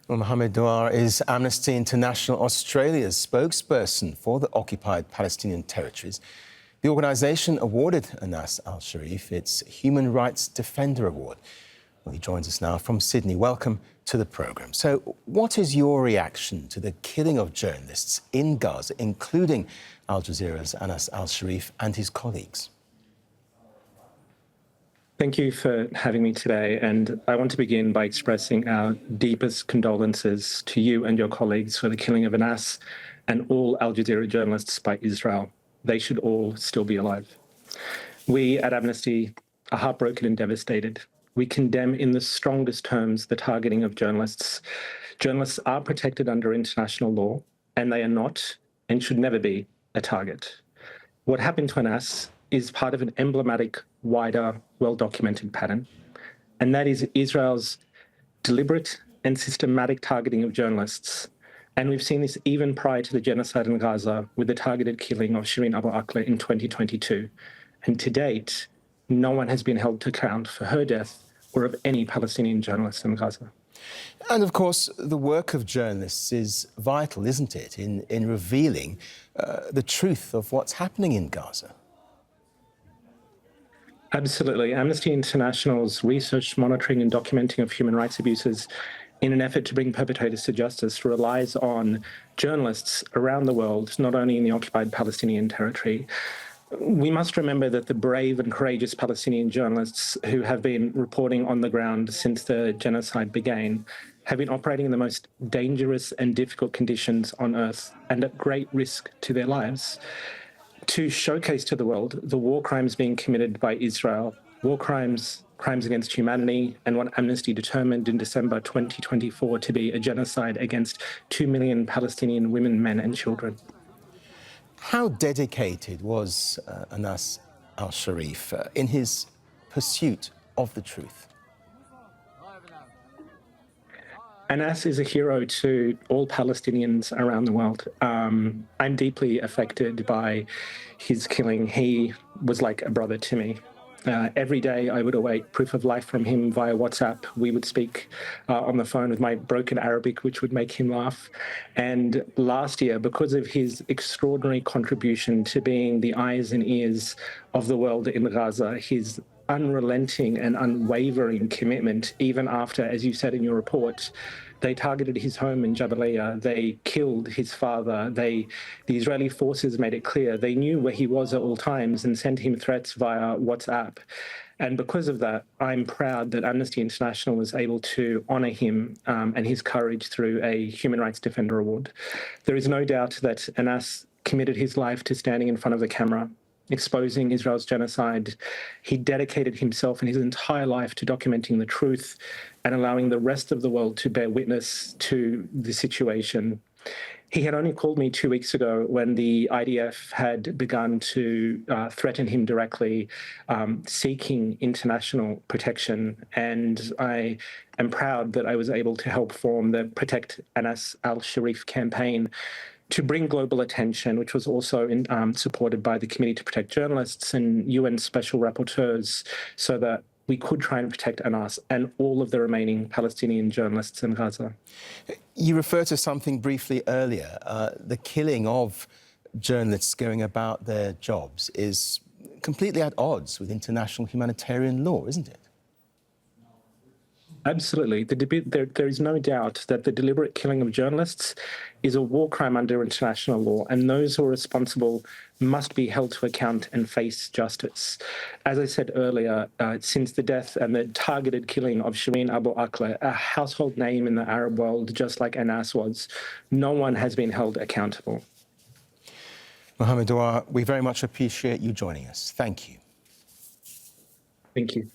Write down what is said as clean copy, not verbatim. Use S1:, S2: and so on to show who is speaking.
S1: Well, Mohamed Duar is Amnesty International Australia's spokesperson for the occupied Palestinian territories. The organisation awarded Anas al-Sharif its Human Rights Defender Award. Well, he joins us now from Sydney. Welcome to the programme. So, what is your reaction to the killing of journalists in Gaza, including Al Jazeera's Anas al-Sharif and his colleagues?
S2: Thank you for having me today, and I want to begin by expressing our deepest condolences to you and your colleagues for the killing of Anas and all Al Jazeera journalists by Israel. They should all still be alive. We at Amnesty are heartbroken and devastated. We condemn in the strongest terms the targeting of journalists. Journalists are protected under international law, and they are not and should never be a target. What happened to Anas is part of an emblematic, wider, well-documented pattern, and that is Israel's deliberate and systematic targeting of journalists. And we've seen this even prior to the genocide in Gaza with the targeted killing of Shireen Abu Akleh in 2022. And to date, no one has been held to account for her death or of any Palestinian journalists in Gaza.
S1: And of course, the work of journalists is vital, isn't it, in revealing the truth of what's happening in Gaza?
S2: Absolutely. Amnesty International's research, monitoring and documenting of human rights abuses in an effort to bring perpetrators to justice relies on journalists around the world, not only in the occupied Palestinian territory. We must remember that the brave and courageous Palestinian journalists who have been reporting on the ground since the genocide began have been operating in the most dangerous and difficult conditions on earth and at great risk to their lives, to showcase to the world the war crimes being committed by Israel, war crimes, crimes against humanity, and what Amnesty determined in December 2024 to be a genocide against 2 million Palestinian women, men and children.
S1: How dedicated was Anas al-Sharif in his pursuit of the truth?
S2: Anas is a hero to all Palestinians around the world. I'm deeply affected by his killing. He was like a brother to me. Every day I would await proof of life from him via WhatsApp. We would speak on the phone with my broken Arabic, which would make him laugh. And last year, because of his extraordinary contribution to being the eyes and ears of the world in Gaza, his unrelenting and unwavering commitment, even after, as you said in your report, they targeted his home in Jabalia, they killed his father, the Israeli forces made it clear they knew where he was at all times and sent him threats via WhatsApp. And because of that, I'm proud that Amnesty International was able to honour him and his courage through a Human Rights Defender Award. There is no doubt that Anas committed his life to standing in front of the camera, exposing Israel's genocide. He dedicated himself and his entire life to documenting the truth and allowing the rest of the world to bear witness to the situation. He had only called me 2 weeks ago when the IDF had begun to threaten him directly, seeking international protection. And I am proud that I was able to help form the Protect Anas al-Sharif campaign to bring global attention, which was also supported by the Committee to Protect Journalists and UN Special Rapporteurs, so that we could try and protect Anas and all of the remaining Palestinian journalists in Gaza.
S1: You referred to something briefly earlier. The killing of journalists going about their jobs is completely at odds with international humanitarian law, isn't it?
S2: Absolutely. There is no doubt that the deliberate killing of journalists is a war crime under international law, and those who are responsible must be held to account and face justice. As I said earlier, since the death and the targeted killing of Shireen Abu Akleh, a household name in the Arab world, just like Anas was, no one has been held accountable.
S1: Mohamed Duar, we very much appreciate you joining us. Thank you.
S2: Thank you.